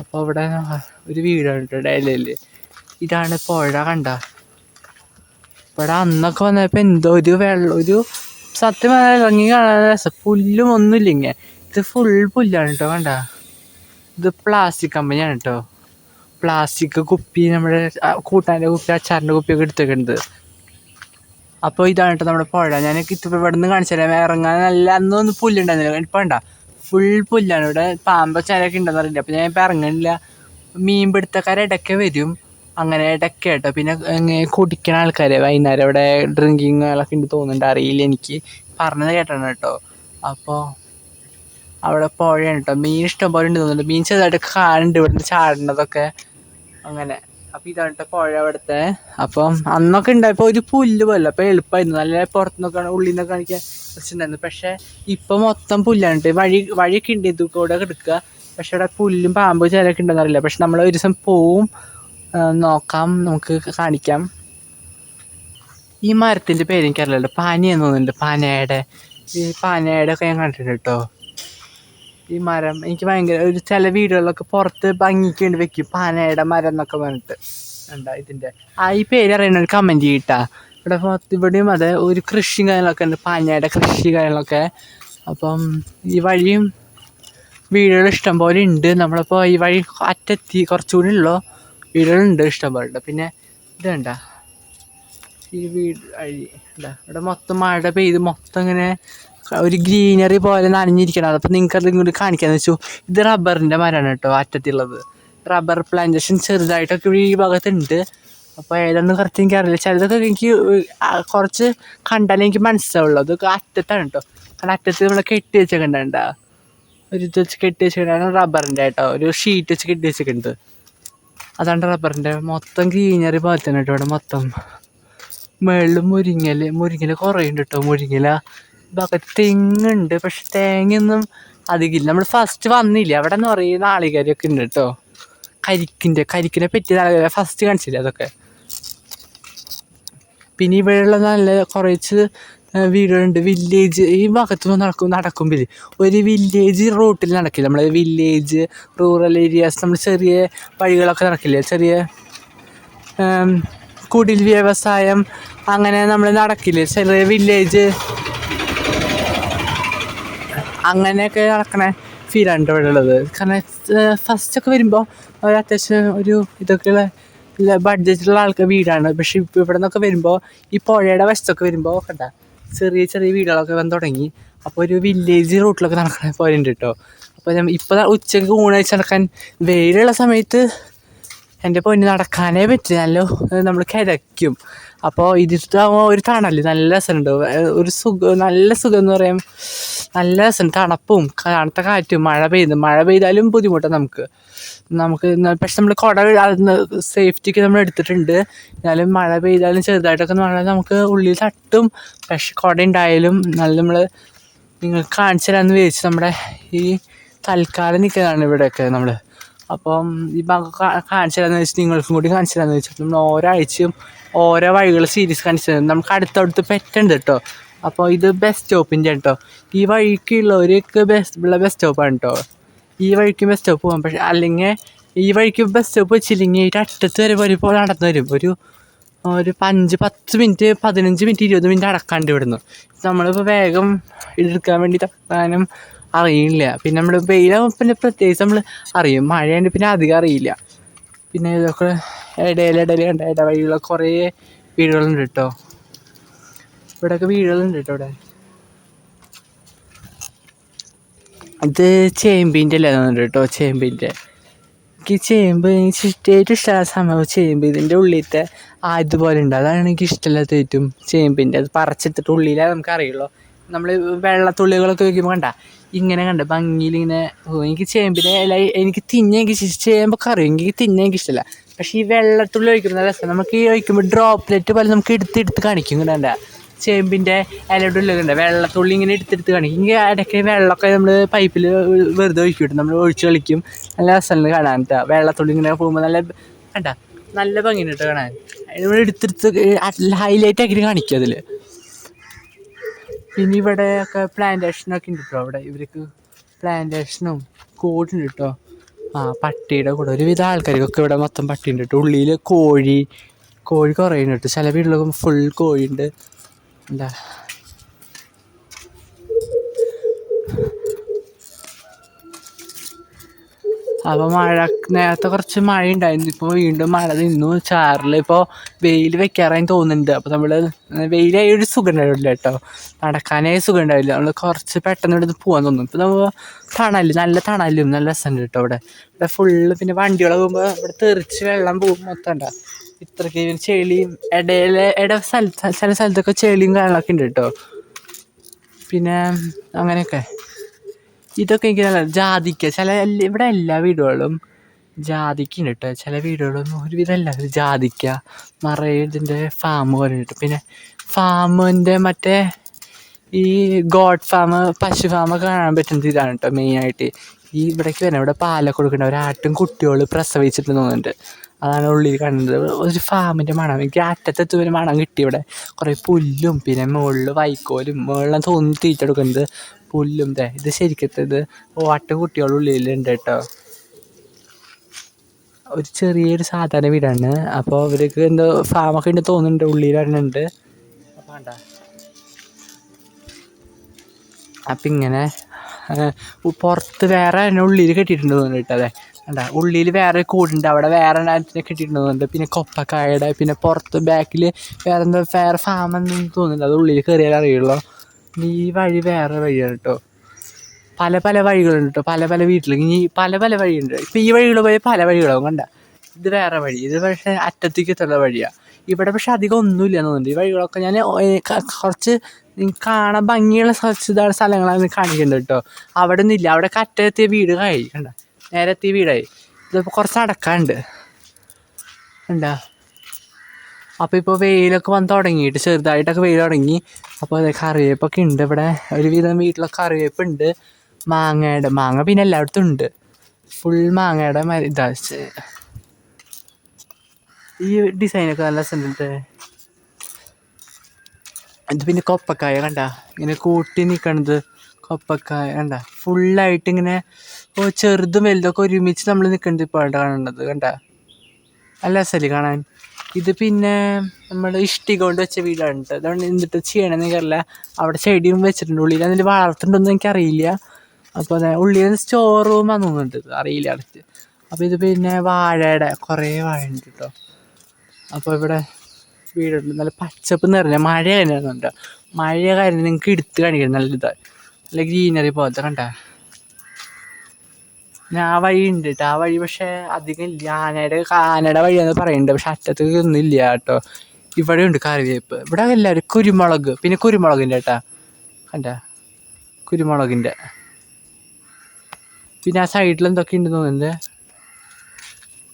അപ്പോൾ ഇവിടെ ഒരു വീടാണ് കേട്ടോ ഡൽഹിയിൽ. ഇതാണ് പുഴ കണ്ട. ഇവിടെ അന്നൊക്കെ വന്നപ്പോൾ എന്തോ ഒരു സത്യം പറഞ്ഞാൽ ഇറങ്ങി കാണാൻ രസം. പുല്ലും ഒന്നുമില്ല ഇങ്ങനെ. ഇത് ഫുൾ പുല്ലാണ് കേട്ടോ കണ്ട. ഇത് പ്ലാസ്റ്റിക് കമ്പനിയാണ് കേട്ടോ. പ്ലാസ്റ്റിക് കുപ്പി, നമ്മുടെ കൂട്ടാൻ്റെ കുപ്പി, അച്ചാറിൻ്റെ കുപ്പിയൊക്കെ എടുത്തേക്കുന്നത്. അപ്പോൾ ഇതാണ് കേട്ടോ നമ്മുടെ പുഴ. ഞാനൊക്കെ ഇപ്പോൾ ഇവിടെ നിന്ന് കാണിച്ചു തരാം. ഇറങ്ങാൻ നല്ല അന്നൊന്നും പുല്ലുണ്ടായിരുന്നില്ല. ഇപ്പം വേണ്ട, ഫുൾ പുല്ലാണ്. ഇവിടെ പാമ്പ് ചിലയൊക്കെ ഉണ്ടെന്ന് അറിയില്ല. അപ്പോൾ ഞാൻ ഇപ്പോൾ ഇറങ്ങണില്ല. മീൻ പിടുത്തക്കാരിടയ്ക്ക് വരും, അങ്ങനെ ഇടയ്ക്ക് കേട്ടോ. പിന്നെ കുടിക്കുന്ന ആൾക്കാർ വൈകുന്നേരം ഇവിടെ ഡ്രിങ്കിങ്ങുകളൊക്കെ ഉണ്ട് തോന്നുന്നുണ്ട്, അറിയില്ല, എനിക്ക് പറഞ്ഞത് കേട്ടാണ് കേട്ടോ. അപ്പോൾ അവിടെ പുഴയാണ് കേട്ടോ. മീൻ ഇഷ്ടം പോലെ ഉണ്ട് തോന്നുന്നുണ്ട്. മീൻ ചെറുതായിട്ട് കാണുന്നുണ്ട് ഇവിടുന്ന് ചാടുന്നതൊക്കെ അങ്ങനെ. അപ്പോൾ ഇതാണ് കേട്ടോ പുഴ അവിടുത്തെ. അപ്പം അന്നൊക്കെ ഉണ്ടായപ്പോൾ ഒരു പുല്ല് പോലെ. അപ്പോൾ എളുപ്പമായിരുന്നു, നല്ല പുറത്തുനിന്നൊക്കെ ഉള്ളിൽ നിന്നൊക്കെ കാണിക്കാൻ രസമുണ്ടായിരുന്നു. പക്ഷേ ഇപ്പം മൊത്തം പുല്ലാണ്. വഴിയൊക്കെ ഉണ്ട്, ഇത് കൂടെ എടുക്കുക. പക്ഷെ ഇവിടെ പുല്ലും പാമ്പ് ചിലൊക്കെ ഉണ്ടെന്ന് അറിയില്ല. പക്ഷെ നമ്മൾ ഒരു ദിവസം പോവും, നോക്കാം, നമുക്ക് കാണിക്കാം. ഈ മരത്തിൻ്റെ പേര് എനിക്കറിയില്ല, പാനയെന്ന് തോന്നുന്നുണ്ട്. പാനയുടെ ഒക്കെ ഞാൻ കണ്ടിട്ടുണ്ട് കേട്ടോ. ഈ മരം എനിക്ക് ഭയങ്കര ചില വീടുകളിലൊക്കെ പുറത്ത് ഭംഗിക്ക് വേണ്ടി വെക്കും, പാനയുടെ മരം എന്നൊക്കെ പറഞ്ഞിട്ട്. ഇതിൻ്റെ ഈ പേര് അറിയണ ഒരു കമൻറ്റ് ചെയ്യട്ടാ. ഇവിടെയും അതെ, ഒരു കൃഷിയും കാര്യങ്ങളൊക്കെ ഉണ്ട്, പാനയുടെ കൃഷി കാര്യങ്ങളൊക്കെ. അപ്പം ഈ വഴിയും വീടുകൾ ഇഷ്ടം പോലെ ഉണ്ട്. നമ്മളിപ്പോൾ ഈ വഴി അറ്റത്തി കുറച്ചുകൂടി ഉള്ളൂ വീടുകളുണ്ട് ഇഷ്ടം പോലെ. പിന്നെ ഇത് കണ്ട ഈ വീട് വഴി ഇവിടെ മൊത്തം മഴ പെയ്ത് മൊത്തം ഇങ്ങനെ ഒരു ഗ്രീനറി പോലെ നനഞ്ഞിരിക്കണം. അപ്പോൾ നിങ്ങൾക്കത് ഇങ്ങോട്ട് കാണിക്കാമെന്ന് വെച്ചു. ഇത് റബ്ബറിൻ്റെ മരമാണ് കേട്ടോ അറ്റത്തുള്ളത്. റബ്ബർ പ്ലാന്റേഷൻ ചെറുതായിട്ടൊക്കെ ഈ ഭാഗത്തുണ്ട്. അപ്പോൾ ഏതാണെന്ന് കറക്റ്റ് എനിക്കറിയില്ല. ചിലതൊക്കെ എനിക്ക് കുറച്ച് കണ്ടാലേ എനിക്ക് മനസ്സിലാവുള്ളൂ. അതൊക്കെ അറ്റത്താണ് കേട്ടോ. കാരണം അറ്റത്ത് നമ്മൾ കെട്ടി വെച്ചൊക്കെ ഉണ്ടാ, ഒരു ഇത് വെച്ച് കെട്ടി വെച്ചിട്ടുണ്ടാണ് റബ്ബറിൻ്റെ കേട്ടോ. ഒരു ഷീറ്റ് വെച്ച് കെട്ടി വെച്ചിട്ടുണ്ട്, അതാണ് റബ്ബറിൻ്റെ. മൊത്തം ഗ്രീനറി പോലെ തന്നെ കേട്ടോ ഇവിടെ മൊത്തം. മുകളിൽ മുരിങ്ങല കുറേ ഉണ്ട് കേട്ടോ. മുരിങ്ങല ഭാഗത്ത് തെങ്ങുണ്ട്, പക്ഷെ തേങ്ങയൊന്നും അധികമില്ല. നമ്മൾ ഫസ്റ്റ് വന്നില്ല, അവിടെ നിന്ന് കുറേ നാളികേരമൊക്കെ ഉണ്ട് കേട്ടോ. കരിക്കിനെ പറ്റിയ നാളികേരം ഫസ്റ്റ് കാണിച്ചില്ല അതൊക്കെ. പിന്നെ ഇവിടെയുള്ള നല്ല കുറച്ച് വീടുകളുണ്ട്. വില്ലേജ് ഈ ഭാഗത്ത് നടക്കുമ്പോൾ ഒരു വില്ലേജ് റൂട്ടിൽ നടക്കില്ല. നമ്മൾ വില്ലേജ് റൂറൽ ഏരിയാസ് നമ്മൾ ചെറിയ വഴികളൊക്കെ നടക്കില്ലേ, ചെറിയ കുടിൽ വ്യവസായം അങ്ങനെ നമ്മൾ നടക്കില്ലേ, ചെറിയ വില്ലേജ് അങ്ങനെയൊക്കെ നടക്കണ ഫീലാണ് ഇവിടെ ഉള്ളത്. കാരണം ഫസ്റ്റൊക്കെ വരുമ്പോൾ അത്യാവശ്യം ഒരു ഇതൊക്കെയുള്ള ബഡ്ജറ്റുള്ള വീടാണ്. പക്ഷെ ഇപ്പോൾ ഇവിടെ നിന്നൊക്കെ വരുമ്പോൾ ഈ പുഴയുടെ വശത്തൊക്കെ വരുമ്പോൾ കണ്ട ചെറിയ വീടുകളൊക്കെ വന്ന് തുടങ്ങി. അപ്പോൾ ഒരു വില്ലേജ് റൂട്ടിലൊക്കെ നടക്കണ പോലെ ഉണ്ട് കേട്ടോ. അപ്പോൾ ഇപ്പോൾ ഉച്ചയ്ക്ക് ഊണഴിച്ച് നടക്കാൻ വെയിലുള്ള സമയത്ത് എൻ്റെ പൊന്ന് നടക്കാനേ പറ്റില്ല, നമ്മൾ കിതയ്ക്കും. അപ്പോൾ ഇതിട്ടാകുമ്പോൾ ഒരു തണല് നല്ല രസമുണ്ട്, ഒരു നല്ല സുഖം എന്ന് പറയാം. നല്ല രസമുണ്ട്, തണുപ്പും തണുത്ത കാറ്റും. മഴ പെയ്താലും ബുദ്ധിമുട്ടാണ് നമുക്ക്. പക്ഷെ നമ്മൾ കുട സേഫ്റ്റിക്ക് നമ്മൾ എടുത്തിട്ടുണ്ട്. എന്നാലും മഴ പെയ്താലും ചെറുതായിട്ടൊക്കെ മഴ നമുക്ക് ഉള്ളിൽ തട്ടും. പക്ഷെ കുട ഉണ്ടായാലും നമ്മൾ നിങ്ങൾക്ക് കാണിച്ചു തരാമെന്ന് വിചാരിച്ചു. നമ്മുടെ ഈ തൽക്കാലം നിൽക്കുന്നതാണ് ഇവിടെയൊക്കെ നമ്മൾ. അപ്പം ഈ ഭാഗം കാണിച്ചു തരാമെന്ന് വെച്ചിട്ട് നിങ്ങൾക്കും കൂടി കാണിച്ചു തരാമെന്ന് വെച്ചിട്ട് നമ്മൾ ഓരോ ആഴ്ചയും ഓരോ വഴികൾ സീരീസ് കാണിച്ചു തരാം. നമുക്ക് അടുത്തടുത്ത് പെറ്റുണ്ട് കേട്ടോ. അപ്പോൾ ഇത് ബസ് സ്റ്റോപ്പിൻ്റെ കേട്ടോ. ഈ വഴിക്കുള്ളവർക്ക് ബസ് സ്റ്റോപ്പാണ് കേട്ടോ. ഈ വഴിക്ക് ബസ് സ്റ്റോപ്പ് പോകാം. പക്ഷേ അല്ലെങ്കിൽ ഈ വഴിക്ക് ബസ് സ്റ്റോപ്പ് വെച്ചില്ലെങ്കിൽ അറ്റത്ത് വരെ വരുമ്പോൾ നടന്നു വരും. ഒരു 5-10 മിനിറ്റ് 15 മിനിറ്റ് 20 മിനിറ്റ് അടക്കാണ്ട് ഇവിടുന്ന്. നമ്മളിപ്പോൾ വേഗം എടുക്കാൻ വേണ്ടി തപ്പാനും അറിയില്ല. പിന്നെ നമ്മൾ വെയിലാകുമ്പോൾ പിന്നെ പ്രത്യേകിച്ച് നമ്മൾ അറിയും, മഴയുണ്ട് പിന്നെ അധികം അറിയില്ല. പിന്നെ ഇതൊക്കെ ഇടയിൽ കണ്ട ഇടവഴികളൊക്കെ കുറേ വീടുകളുണ്ട് കേട്ടോ. ഇവിടെയൊക്കെ വീടുകളുണ്ട് കേട്ടോ. ഇവിടെ ഇത് ചേമ്പിൻ്റെ അല്ലേ തോന്നുന്നുണ്ട് കേട്ടോ. ചേമ്പിൻ്റെ എനിക്ക് ഏറ്റവും ഇഷ്ടമുള്ള സമയം ചേമ്പ്. ഇതിൻ്റെ ഉള്ളിലത്തെ ഇതുപോലെ ഉണ്ട്, അതാണ് എനിക്ക് ഇഷ്ടമില്ലാത്ത ഏറ്റവും ചേമ്പിൻ്റെ. അത് പറിച്ചെടുത്തിട്ട് ഉള്ളിലേ നമുക്ക് അറിയുള്ളൂ നമ്മൾ വെള്ളത്തുള്ളികളൊക്കെ വയ്ക്കുമ്പോൾ കണ്ട ഇങ്ങനെ കണ്ട ഭംഗിയിൽ ഇങ്ങനെ എനിക്ക് ചേമ്പിനെ ഇല എനിക്ക് തിന്നാൻ എനിക്ക് ചേമ്പൊക്കെ അറിയും എനിക്ക് തിന്നാൻ എനിക്ക് ഇഷ്ടമല്ല. പക്ഷേ ഈ വെള്ളത്തുള്ളി ഒഴിക്കുമ്പോൾ നല്ല രസം. നമുക്ക് ഈ ഒഴിക്കുമ്പോൾ ഡ്രോപ്ലെറ്റ് പോലെ നമുക്ക് എടുത്ത് കാണിക്കും കണ്ട ചേമ്പിൻ്റെ ഇലയുടെ ഉള്ളിലുണ്ട് വെള്ളത്തുള്ളി ഇങ്ങനെ എടുത്തെടുത്ത് കാണിക്കും. ഇങ്ങനെ ഇടയ്ക്ക് വെള്ളമൊക്കെ നമ്മൾ പൈപ്പിൽ വെറുതെ ഒഴിക്കും, നമ്മൾ ഒഴിച്ച് കളിക്കും. നല്ല രസമുണ്ട് കാണാൻ കേട്ടോ. വെള്ളത്തുള്ളി ഇങ്ങനെ പോകുമ്പോൾ നല്ല കണ്ട നല്ല ഭംഗിയുണ്ട് കേട്ടോ കാണാൻ. നമ്മൾ എടുത്തെടുത്ത് ഹൈലൈറ്റ് ആക്കിയിട്ട് കാണിക്കും അതിൽ. പിന്നെ ഇവിടെയൊക്കെ പ്ലാന്റേഷനൊക്കെ ഉണ്ട് കേട്ടോ. അവിടെ ഇവർക്ക് പ്ലാന്റേഷനും കൂടുണ്ട് കേട്ടോ. പട്ടിയുടെ കൂടെ ഒരുവിധ ആൾക്കാർക്കൊക്കെ ഇവിടെ മൊത്തം പട്ടിയുണ്ട് കേട്ടോ. ഉള്ളിൽ കോഴി കുറേ ഉണ്ട് കേട്ടോ. ചില വീട്ടിലൊക്കെ ഫുൾ കോഴിയുണ്ട്. എന്താ അപ്പോൾ നേരത്തെ കുറച്ച് മഴ ഉണ്ടായിരുന്നു. ഇപ്പോൾ വീണ്ടും മഴ നിന്നു ചാറിൽ. ഇപ്പോൾ വെയിൽ വെക്കാറായി തോന്നുന്നുണ്ട്. അപ്പോൾ നമ്മൾ വെയിലായി ഒരു സുഖം ഉണ്ടാവില്ല കേട്ടോ. നടക്കാനായി സുഖം ഉണ്ടാവില്ല. നമ്മൾ കുറച്ച് പെട്ടെന്ന് ഇവിടെ നിന്ന് പോകാൻ തോന്നും. ഇപ്പോൾ നമ്മൾ നല്ല തണലും നല്ല രസമുണ്ട് കേട്ടോ. ഇവിടെ ഫുള്ള് പിന്നെ വണ്ടികളെ പോകുമ്പോൾ ഇവിടെ തെറിച്ച് വെള്ളം പോകും മൊത്തം ഉണ്ടാ. ഇത്രയ്ക്ക് ചെളിയും ചില സ്ഥലത്തൊക്കെ ചെളിയും കാര്യങ്ങളൊക്കെ ഉണ്ട് കേട്ടോ. പിന്നെ അങ്ങനെയൊക്കെ ഇതൊക്കെ എനിക്ക് നല്ല ജാതിക്ക ഇവിടെ എല്ലാ വീടുകളിലും ജാതിക്കുണ്ട് കേട്ടോ. ചില വീടുകളും ഒരുവിധം എല്ലാവരും ജാതിക്ക നിറയെ ഇതിൻ്റെ ഫാം പോലെ കിട്ടും. പിന്നെ ഫാമിൻ്റെ മറ്റേ ഈ ഗോഡ് ഫാം പശു ഫാമൊക്കെ കാണാൻ പറ്റുന്നത് ഇതാണ് കേട്ടോ മെയിനായിട്ട്. ഈ ഇവിടേക്ക് വരണം. ഇവിടെ പാലൊക്കെ കൊടുക്കേണ്ട ഒരാട്ടും കുട്ടികൾ പ്രസവിച്ചിട്ട് തോന്നുന്നുണ്ട്. അതാണ് ഉള്ളിൽ കാണുന്നത്. ഒരു ഫാമിൻ്റെ മണം എനിക്ക് അറ്റത്തെത്തുന്ന മണം കിട്ടി. ഇവിടെ കുറേ പുല്ലും പിന്നെ മുകളിൽ വൈക്കോലും മുകളിൽ തോന്നി തീറ്റെടുക്കുന്നത് പുല്ലും. ഇത് ശരിക്കത്തത് ആട്ടും കുട്ടികളുടെ ഉള്ളിലുണ്ട് കേട്ടോ. ഒരു ചെറിയൊരു സാധാരണ വീടാണ്. അപ്പോൾ അവർക്ക് എന്തോ ഫാമൊക്കെ ഉണ്ട് തോന്നുന്നുണ്ട്. ഉള്ളിൽ വരുന്നുണ്ട്. അപ്പോൾ വേണ്ട അപ്പം ഇങ്ങനെ പുറത്ത് വേറെ തന്നെ ഉള്ളിൽ കെട്ടിയിട്ടുണ്ട് തോന്നുന്നു കേട്ടോ. അതെ വേണ്ട ഉള്ളിൽ വേറെ കൂടുണ്ട്. അവിടെ വേറെ അതിനെ കെട്ടിയിട്ടുണ്ട് തോന്നുന്നുണ്ട്. പിന്നെ കൊപ്പക്കായുടെ പിന്നെ പുറത്ത് ബാക്കിൽ വേറെ ഫാമെന്ന് തോന്നുന്നുണ്ട്. അത് ഉള്ളിൽ കയറിയാൽ അറിയുള്ളൂ. ഈ വഴി വേറെ വഴിയാണ് കേട്ടോ. പല വഴികളുണ്ട് കേട്ടോ. പല വീട്ടിൽ ഇനി പല വഴിയുണ്ട്. ഇപ്പം ഈ വഴികൾ പോയി പല വഴികളാവും കണ്ട. ഇത് വേറെ വഴി. ഇത് പക്ഷേ അറ്റത്തേക്ക് എത്തുന്ന വഴിയാണ്. ഇവിടെ പക്ഷെ അധികം ഒന്നുമില്ല തോന്നുന്നുണ്ട്. ഈ വഴികളൊക്കെ ഞാൻ കുറച്ച് കാണാൻ ഭംഗിയുള്ള സ്ഥലങ്ങളാണ് കാണിക്കുന്നുണ്ട് കേട്ടോ. അവിടെ ഒന്നുമില്ല. അവിടെ അറ്റത്തെത്തിയ വീട് കണ്ട നേരെ എത്തിയ വീടായി. ഇതിപ്പോൾ കുറച്ച് അടക്കാണ്ട് കണ്ട. അപ്പോൾ ഇപ്പോൾ വെയിലൊക്കെ വന്ന് തുടങ്ങിയിട്ട് ചെറുതായിട്ടൊക്കെ വെയിൽ തുടങ്ങി. അപ്പോൾ അതെ കറിവേപ്പൊക്കെ ഉണ്ട് ഇവിടെ. ഒരുവിധം വീട്ടിലൊക്കെ കറിവേപ്പുണ്ട്. മാങ്ങ പിന്നെ എല്ലായിടത്തും ഉണ്ട്. ഫുൾ മാങ്ങയുടെ ഇതാ. ഈ ഡിസൈനൊക്കെ നല്ല രസമുണ്ട്. ഇത് പിന്നെ കൊപ്പക്കായ കണ്ട ഇങ്ങനെ കൂട്ടി നിൽക്കണത് കൊപ്പക്കായ കണ്ട ഫുള്ളായിട്ട് ഇങ്ങനെ ചെറുതും വലുതൊക്കെ ഒരുമിച്ച് നമ്മൾ നിൽക്കുന്നത് ഇപ്പോൾ കാണുന്നത് കണ്ട. നല്ല രസമല്ലേ കാണാൻ. ഇത് പിന്നെ നമ്മൾ ഇഷ്ടിക കൊണ്ട് വെച്ച വീടാണ് കേട്ടോ. അതുകൊണ്ട് എന്നിട്ട് ചെയ്യണമെന്ന് എനിക്കറിയില്ല. അവിടെ ചെടിയും വെച്ചിട്ടുണ്ട്. ഉള്ളിൽ അതിൽ വളർത്തുന്നുണ്ടോയെന്ന് എനിക്കറിയില്ല. അപ്പോൾ അതെ ഉള്ളിൽ സ്റ്റോർ റൂമാണെന്ന് തോന്നുന്നുണ്ട്. അറിയില്ല അടുത്ത്. അപ്പോൾ ഇത് പിന്നെ വാഴയുടെ കുറേ വാഴയുണ്ട് കേട്ടോ. അപ്പോൾ ഇവിടെ വീടുണ്ട്. നല്ല പച്ചപ്പ് നിറഞ്ഞ മഴ തന്നെയാണെന്നുണ്ടോ. മഴ കാര്യം നിങ്ങൾക്ക് എടുത്ത് കാണിക്കണം. നല്ല ഇതാണ് നല്ല ഗ്രീനറി പോലത്തെ കണ്ട. പിന്നെ ആ വഴി ഉണ്ട് കേട്ടോ. ആ വഴി പക്ഷേ അധികം ഇല്ല. ആനയുടെ വഴിയാണെന്ന് പറയുന്നുണ്ട്. പക്ഷെ അറ്റത്തേക്ക് ഒന്നും ഇല്ല കേട്ടോ. ഇവിടെ ഉണ്ട് കറിവേപ്പ്. ഇവിടെ എല്ലാവരും കുരുമുളക് പിന്നെ കുരുമുളകിൻ്റെ കേട്ടാ കണ്ട കുരുമുളകിൻ്റെ. പിന്നെ ആ സൈഡിൽ എന്തൊക്കെ ഉണ്ട് തോന്നുന്നുണ്ട്.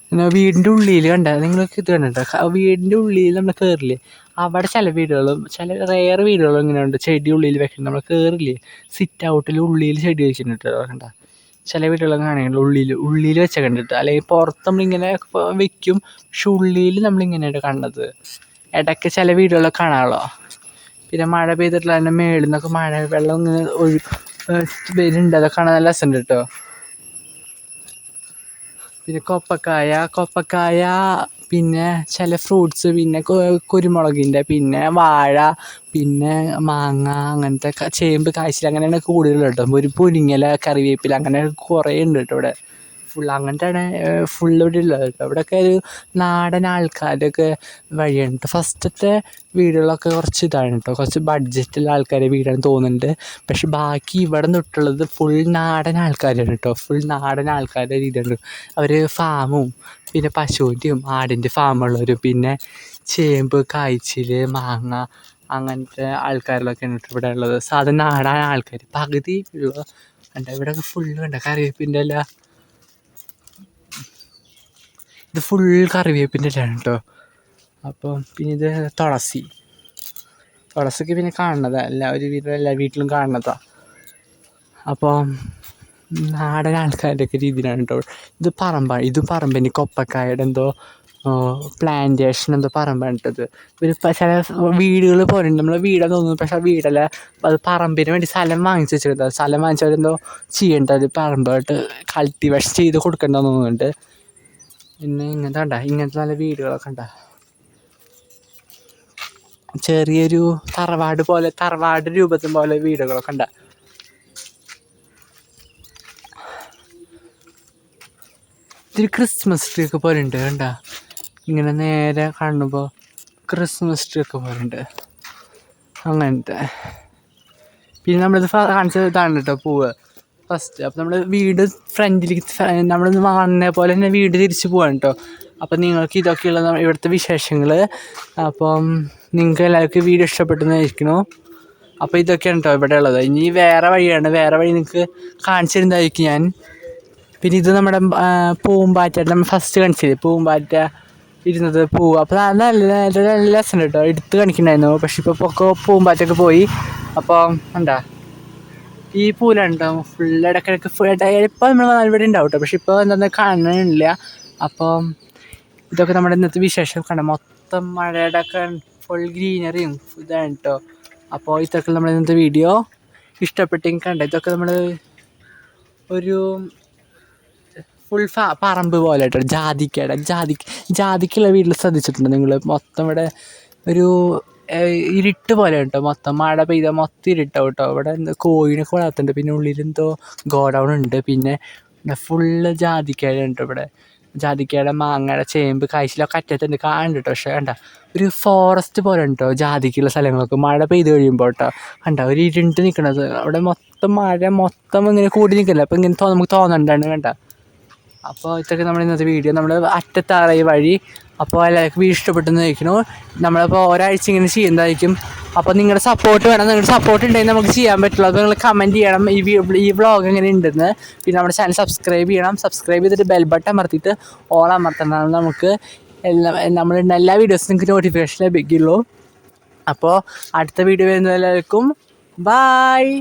പിന്നെ വീടിൻ്റെ ഉള്ളിൽ കണ്ട നിങ്ങൾക്ക് ഇത് കണ്ടിട്ടോ. വീടിൻ്റെ ഉള്ളിൽ നമ്മൾ കയറില്ലേ അവിടെ ചില വീടുകളും ചില റെയർ വീടുകളും ഇങ്ങനെ ഉണ്ട്. ചെടി ഉള്ളിൽ വെക്കണം. നമ്മൾ കയറില്ലേ സിറ്റ് ഔട്ടിൽ ഉള്ളിൽ ചെടി വെച്ചിട്ടുണ്ട് കണ്ട. ചില വീടുകളൊക്കെ ആണെങ്കിൽ ഉള്ളിൽ വെച്ച കണ്ടിട്ട്. അല്ലെങ്കിൽ പുറത്ത് നമ്മളിങ്ങനെ വെക്കും. പക്ഷെ ഉള്ളിൽ നമ്മളിങ്ങനെയാണ് കണ്ടത്. ഇടയ്ക്ക് ചില വീടുകളൊക്കെ കാണാമല്ലോ. പിന്നെ മഴ പെയ്തിട്ടുള്ള അതിൻ്റെ മേളിൽ നിന്നൊക്കെ മഴ വെള്ളം ഇങ്ങനെ വരുന്നുണ്ട്. അതൊക്കെ കാണാൻ നല്ല രസമുണ്ട് കേട്ടോ. പിന്നെ കൊപ്പക്കായ പിന്നെ ചില ഫ്രൂട്ട്സ് പിന്നെ കുരുമുളകിൻ്റെ പിന്നെ വാഴ പിന്നെ മാങ്ങ അങ്ങനത്തെ ചേമ്പ് കായ്ച്ചിൽ അങ്ങനെയാണ് കൂടുതൽ കേട്ടോ. ഒരു മുരിങ്ങയില കറിവേപ്പില അങ്ങനെ കുറേ ഉണ്ട് കേട്ടോ ഇവിടെ. അങ്ങനത്തെയാണ് ഇവിടെ ഉള്ളത് കേട്ടോ. ഇവിടെയൊക്കെ ഒരു നാടൻ ആൾക്കാരൊക്കെ വഴിയാണ് കേട്ടോ. ഫസ്റ്റത്തെ വീടുകളൊക്കെ കുറച്ച് ഇതാണ് കേട്ടോ. കുറച്ച് ബഡ്ജറ്റുള്ള ആൾക്കാരെ വീടാണ് തോന്നുന്നുണ്ട്. പക്ഷെ ബാക്കി ഇവിടെ നിന്നിട്ടുള്ളത് ഫുൾ നാടൻ ആൾക്കാരാണ് കേട്ടോ. ഫുൾ നാടൻ ആൾക്കാരുടെ രീതിയാണ്. അവർ ഫാമും പിന്നെ പശുവിൻ്റെയും ആടിൻ്റെ ഫാമുള്ളവരും പിന്നെ ചേമ്പ് കായ്ച്ചിൽ മാങ്ങ അങ്ങനത്തെ ആൾക്കാരിലൊക്കെയാണ് ഇവിടെ ഉള്ളത്. സാധാരണ നാടായ ആൾക്കാർ പകുതി ഉള്ള കണ്ട ഇവിടെയൊക്കെ ഫുള്ള് കണ്ട കറിവേപ്പിൻ്റെ ഇല. ഇത് ഫുൾ കറിവേപ്പിൻ്റെ ഇലയാണ് കേട്ടോ. അപ്പം പിന്നെ ഇത് തുളസിക്ക് പിന്നെ കാണുന്നതാണ്, എല്ലാ വീട്ടിലും കാണുന്നതാണ്. അപ്പോൾ നാടൻ ആൾക്കാരുടെയൊക്കെ രീതിയിലാണ് കേട്ടോ. ഇതും പറമ്പിന് കൊപ്പക്കായുടെ എന്തോ പ്ലാന്റേഷൻ എന്തോ പറമ്പാണ് ഇട്ടത്. ഒരു ചില വീടുകൾ പോലെ ഉണ്ട്, നമ്മളെ വീടാന്ന് തോന്നുന്നു, പക്ഷെ ആ വീടല്ല, അത് പറമ്പിന് വേണ്ടി സ്ഥലം വാങ്ങിച്ച് വെച്ചിട്ടുണ്ട്. സ്ഥലം വാങ്ങിച്ചവരെന്തോ ചെയ്യേണ്ടത് പറമ്പായിട്ട് കൾട്ടിവേഷൻ ചെയ്ത് കൊടുക്കേണ്ടതെന്ന് തോന്നുന്നുണ്ട്. പിന്നെ ഇങ്ങനത്തെ നല്ല വീടുകളൊക്കെ ഉണ്ടാ, ചെറിയൊരു തറവാട് രൂപത്തിൽ പോലെ വീടുകളൊക്കെ ഉണ്ടാ. ഇതൊരു ക്രിസ്മസ് ട്രീ ഒക്കെ പോലെ ഉണ്ട് കണ്ട, ഇങ്ങനെ നേരെ കാണുമ്പോൾ ക്രിസ്മസ് ട്രീ ഒക്കെ പോലെ ഉണ്ട് അങ്ങനത്തെ. പിന്നെ നമ്മളിത് കാണിച്ചത് ഇതാണ് കേട്ടോ പൂവ് ഫസ്റ്റ്. അപ്പോൾ നമ്മൾ വീട് ഫ്രണ്ടിലേക്ക് നമ്മളിന്ന് കാണുന്ന പോലെ തന്നെ വീട് തിരിച്ച് പോവാണ് കേട്ടോ. അപ്പം നിങ്ങൾക്ക് ഇതൊക്കെയുള്ള ഇവിടുത്തെ വിശേഷങ്ങൾ. അപ്പം നിങ്ങൾക്ക് എല്ലാവർക്കും വീഡിയോ ഇഷ്ടപ്പെട്ടെന്നായിരിക്കണോ. അപ്പോൾ ഇതൊക്കെയാണ് കേട്ടോ ഇവിടെ ഉള്ളത്. ഇനി വേറെ വഴിയാണ്, വേറെ വഴി നിങ്ങൾക്ക് കാണിച്ചു തരുന്നതായിരിക്കും ഞാൻ. പിന്നെ ഇത് നമ്മുടെ പൂമ്പാറ്റ, നമ്മൾ ഫസ്റ്റ് കാണിച്ചത് പൂമ്പാറ്റ ഇരുന്നത് പൂവ്. അപ്പോൾ നല്ല രസം കേട്ടോ, എടുത്ത് കാണിക്കണ്ടായിരുന്നു. പക്ഷെ ഇപ്പോൾ പൂമ്പാറ്റൊക്കെ പോയി. അപ്പോൾ എന്താ ഈ പൂലുണ്ടാവും ഫുൾ ഇടയ്ക്കിടയ്ക്ക് ഇപ്പോൾ നമ്മൾ ഇവിടെ ഉണ്ടാവും കേട്ടോ, പക്ഷെ ഇപ്പോൾ എന്താ കാണാനില്ല. അപ്പം ഇതൊക്കെ നമ്മുടെ ഇന്നത്തെ വിശേഷം കണ്ട, മൊത്തം മഴയുടെ ഒക്കെ ഫുൾ ഗ്രീനറിയും ഇതാണ് കേട്ടോ. അപ്പോൾ ഇതൊക്കെ നമ്മുടെ ഇന്നത്തെ വീഡിയോ ഇഷ്ടപ്പെട്ടെങ്കിൽ കണ്ട, ഇതൊക്കെ നമ്മൾ ഒരു ഫുൾ പറമ്പ് പോലെ കേട്ടോ. ജാതിക്കുള്ള വീട്ടിൽ ശ്രദ്ധിച്ചിട്ടുണ്ട് നിങ്ങൾ, മൊത്തം ഇവിടെ ഒരു ഇരുട്ട് പോലെ കേട്ടോ. മൊത്തം മഴ പെയ്താൽ മൊത്തം ഇരുട്ടാവും കേട്ടോ. ഇവിടെ കോഴിനൊക്കെ വളർത്തുന്നുണ്ട്, പിന്നെ ഉള്ളിലെന്തോ ഗോഡൗൺ ഉണ്ട്. പിന്നെ ഫുള്ള് ജാതിക്കയാണ് കേട്ടോ. ഇവിടെ ജാതിക്കയുടെ മാങ്ങയുടെ ചേമ്പ് കായ്ച്ചിലൊക്കെ അറ്റത്തുണ്ട് കാണുന്നുണ്ട് കേട്ടോ. പക്ഷേ കണ്ട ഒരു ഫോറസ്റ്റ് പോലെ ഉണ്ട് കേട്ടോ ജാതിക്കുള്ള സ്ഥലങ്ങളൊക്കെ. മഴ പെയ്ത് കഴിയുമ്പോൾ കേട്ടോ കണ്ട ഒരു ഇരുണ്ട് നിൽക്കണത്. അവിടെ മൊത്തം മഴ മൊത്തം ഇങ്ങനെ കൂടി നിൽക്കില്ല. അപ്പോൾ ഇങ്ങനെ നമുക്ക് തോന്നണ്ടാണ് കണ്ട. അപ്പോൾ ഇതൊക്കെ നമ്മുടെ ഇന്നത്തെ വീഡിയോ, നമ്മൾ അറ്റത്താറായി വഴി. അപ്പോൾ എല്ലാവർക്കും വീഡിയോ ഇഷ്ടപ്പെട്ടെന്ന് ചോദിക്കണു. നമ്മളിപ്പോൾ ഒരാഴ്ച ഇങ്ങനെ ചെയ്യുന്നതായിരിക്കും. അപ്പോൾ നിങ്ങളുടെ സപ്പോർട്ട് വേണം. നിങ്ങളുടെ സപ്പോർട്ട് ഉണ്ടെങ്കിൽ നമുക്ക് ചെയ്യാൻ പറ്റുള്ളൂ. അപ്പോൾ നിങ്ങൾ കമൻറ്റ് ചെയ്യണം ഈ വ്ളോഗ് എങ്ങനെ ഉണ്ടെന്ന്. പിന്നെ നമ്മുടെ ചാനൽ സബ്സ്ക്രൈബ് ചെയ്യണം. സബ്സ്ക്രൈബ് ചെയ്തിട്ട് ബെൽ ബട്ടൺ അമർത്തിയിട്ട് ഓൾ അമർത്തണം. നമുക്ക് നമ്മളുടെ എല്ലാ വീഡിയോസും നിങ്ങൾക്ക് നോട്ടിഫിക്കേഷൻ ലഭിക്കുള്ളൂ. അപ്പോൾ അടുത്ത വീഡിയോ വരുന്ന എല്ലാവർക്കും ബായ്.